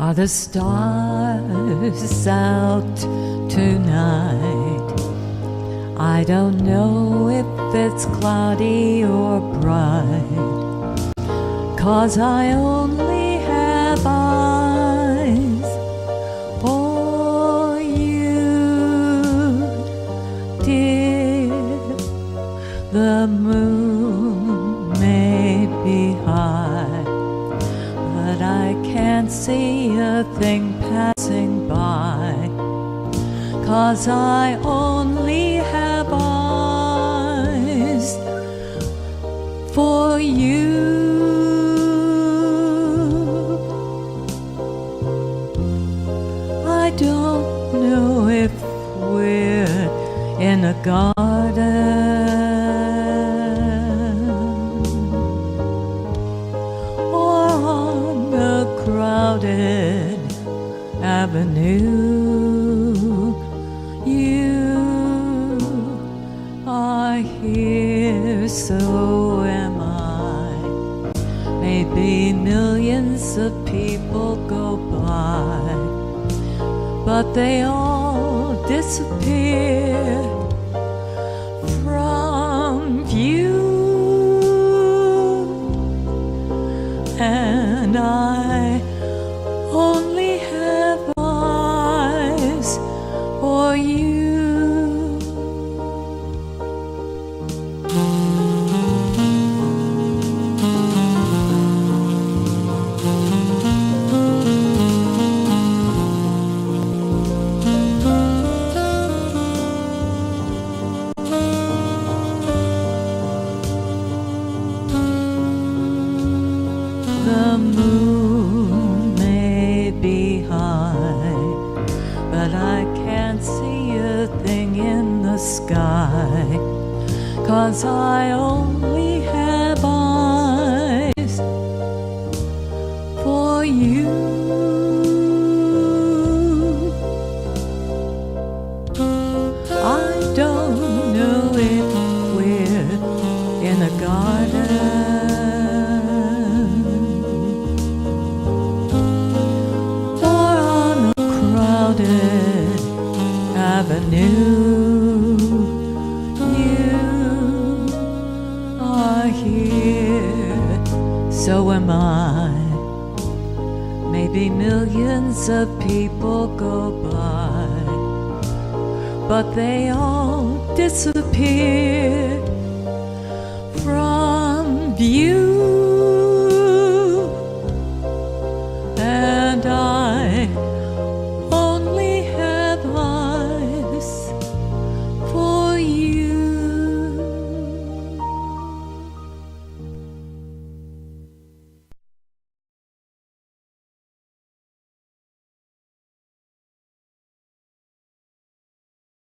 Are the stars out tonight? I don't know if it's cloudy or bright, 'cause I only have eyes for you, dear. The moon may be high, but I can't see a thing passing by, 'cause I only have eyes for you. I don't know if we're in a garden or on a crowded avenue. You are here, so am I. Maybe millions of people go by, but they all disappear from view, and I only have eyes for you. The moon may be high, but I can't see a thing in the sky, 'cause I only have eyes for you. I don't know if we're in a garden avenue. You are here, so am I. Maybe millions of people go by, but they all disappear from view.